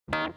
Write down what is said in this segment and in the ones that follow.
And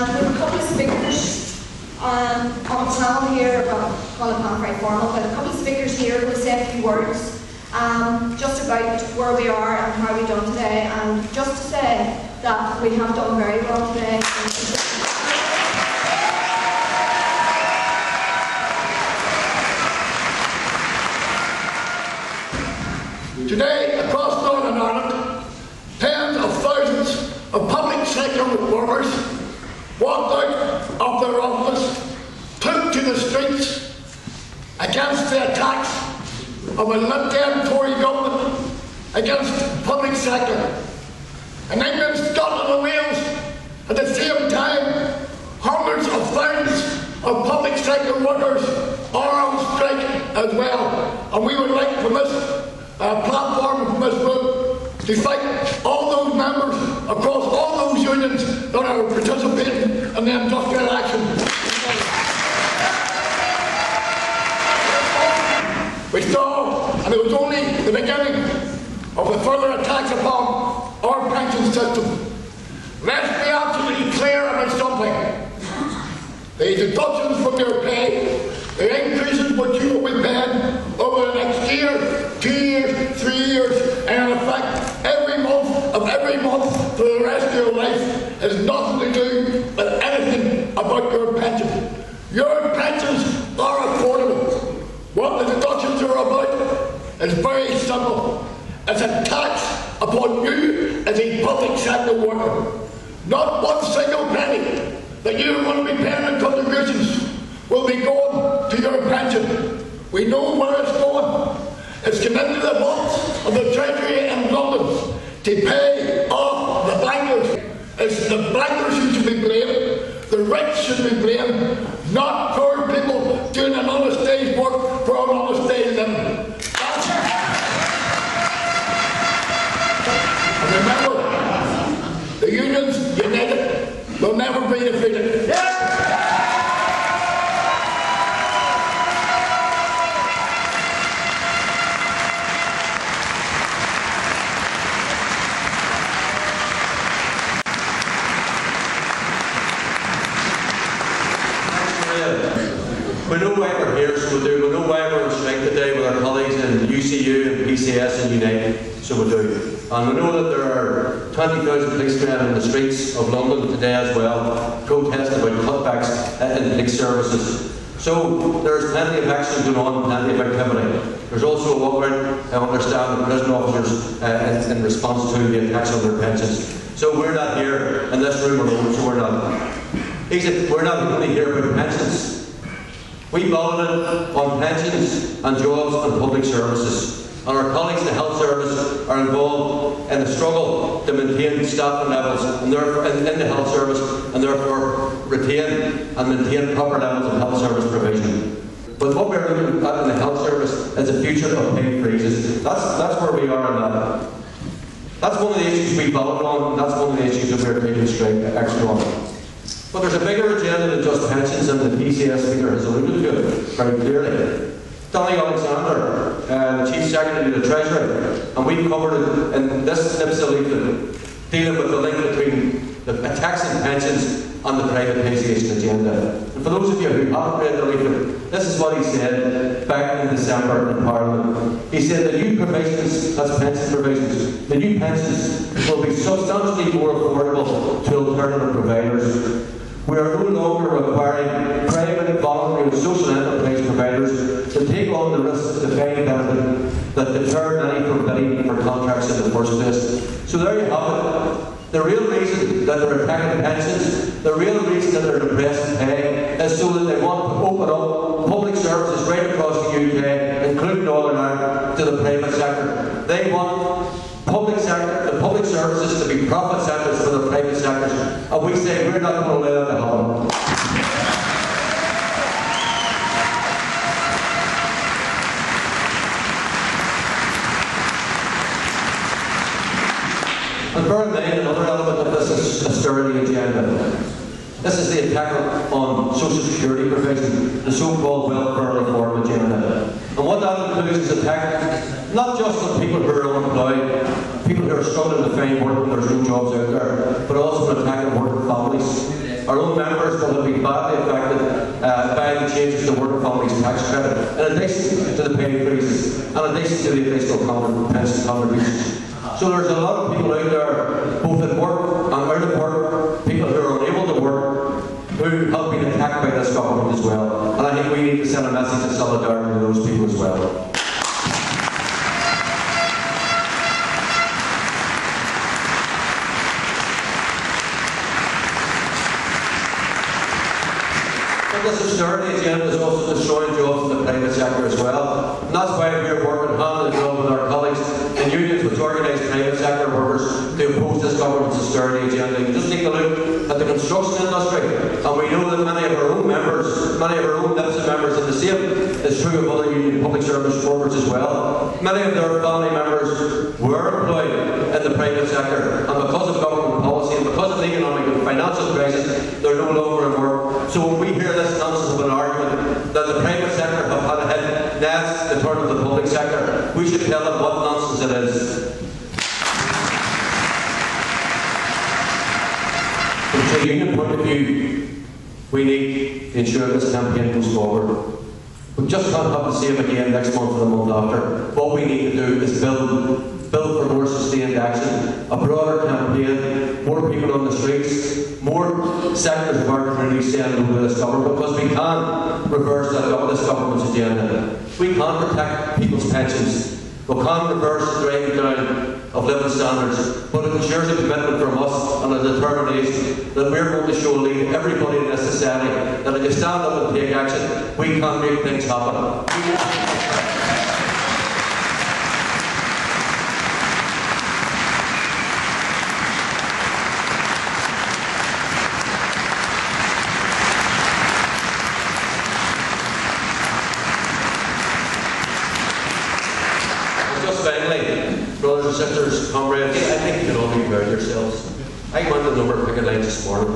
we have a couple of speakers on the panel here, well, call it not very formal, but a couple of speakers here who will say a few words just about where we are and how we've done today, and just to say that we have done very well today. Today, across Northern Ireland, tens of thousands of public sector workers walked out of their office, took to the streets against the attacks of a Lib Dem Tory government against public sector. In England, Scotland and Wales, at the same time, hundreds of thousands of public sector workers are on strike as well. And we would like from this platform, from this group, to thank all those members across all those unions that are participating in the industrial action. We saw, and it was only the beginning of the further attacks upon our pension system. Let's be absolutely clear about something. The deductions from your pay, the increases which you will be paying over the next year, 2 years, 3 years, and in effect every month for the rest of your life has nothing to do with anything about your pension. Your pensions are affordable. What the deductions are about is very simple. It's a tax upon you as a public sector worker. Not one single penny that you're going to be paying in contributions will be going to your pension. We know where it's going. It's come into the vaults of the Treasury in London to pay off the bankers. It's the bankers who should be blamed. The rich should be blamed, not poor people doing an honest day's work for an honest day's living. And remember, the unions united will never be defeated. We know why we're here, so we do. We know why we're on strike today with our colleagues in UCU and PCS and Unite, so we do. And we know that there are 20,000 policemen in the streets of London today as well, protesting about cutbacks in police services. So there's plenty of action going on, plenty of activity. There's also a walkout, I understand, of prison officers in response to the attacks on their pensions. So we're not here in this room alone, so we're not only here about pensions. We balloted on pensions and jobs and public services, and our colleagues in the health service are involved in a struggle to maintain staffing levels and therefore, in the health service, and therefore retain and maintain proper levels of health service provision. But what we're looking at in the health service is a future of pay freezes. That's where we are in that. That's one of the issues we balloted on, and that's one of the issues that we're taking straight extra on. But there's a bigger agenda than just pensions, and the PCS speaker has alluded to it very clearly. Danny Alexander, the Chief Secretary of the Treasury, and we covered it in this snipsel leaflet, dealing with the link between the taxing pensions and the privatisation agenda. And for those of you who haven't read the leaflet, this is what he said back in December in Parliament. He said the new provisions, that's pension provisions, the new pensions will be substantially more affordable to alternative providers. We are no longer requiring private, voluntary and social enterprise providers to take on the risks of defined benefit that deter many from bidding for contracts in the first place. So there you have it. The real reason that they're attacking pensions, the real reason that they're depressing pay, is so that they want to open up public services right across the UK, including Northern Ireland, to the private sector. They want the public services to be profit centres for the private sectors, and we say we're not going to let that happen. And bear in mind, another element of this is austerity agenda. This is the attack on social security provision, the so-called welfare reform agenda. And what that includes is attack not just on people who are unemployed, people who are struggling to find work when there's no jobs out there, but also an attack on working families. Our own members will have been badly affected by the changes to working families tax credit, in addition to the pay freezes, and in addition to the additional pension contributions. So there's a lot of people out there, both at work and out of work, people who are unable to work, who have been attacked by this government as well. And I think we need to send a message of solidarity to those people as well. But this austerity agenda is also destroying jobs in the private sector as well. And that's why we're working hand in glove with our colleagues in unions which organise private sector workers to oppose this government's austerity agenda. You just take a look at the construction industry, and we know that many of our own members, many of our own NIPSA members, and the same is true of other union public service workers as well. Many of their family members were employed in the private sector, and because of government policy and because of the economic and financial crisis, they're no longer in work. So when we hear this nonsense of an argument that the private sector have had a hit, that's the turn of the public sector, we should tell them what nonsense it is. From a union point of view, we need to ensure this campaign goes forward. We just can't have the same again next month or the month after. What we need to do is build for more sustained action, a broader campaign, more people on the streets, more sectors of our community saying no to this government, because we can't reverse this government's agenda. We can't protect people's pensions. We can't reverse the driving down of living standards, but it ensures a commitment from us and a determination that we're going to show a lead everybody in this society that if you stand up and take action, we can make things happen. Brothers and sisters, comrades, I think you can all be proud of yourselves. I went to a number of picket lines this morning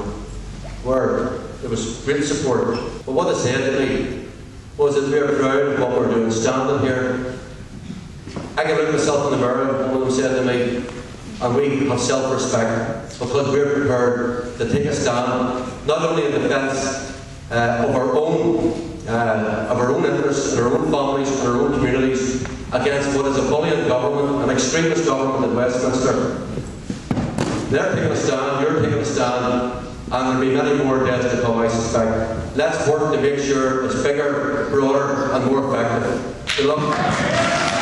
where there was great support. But what they said to me was that we are proud of what we're doing, standing here. I can look myself in the mirror, and one of them said to me, and we have self-respect because we're prepared to take a stand, not only in defence of our own interests and our own families and our own communities, against what is a bullying government, an extremist government in Westminster. They're taking a stand, you're taking a stand, and there'll be many more deaths to come, I suspect. Let's work to make sure it's bigger, broader, and more effective. Good luck.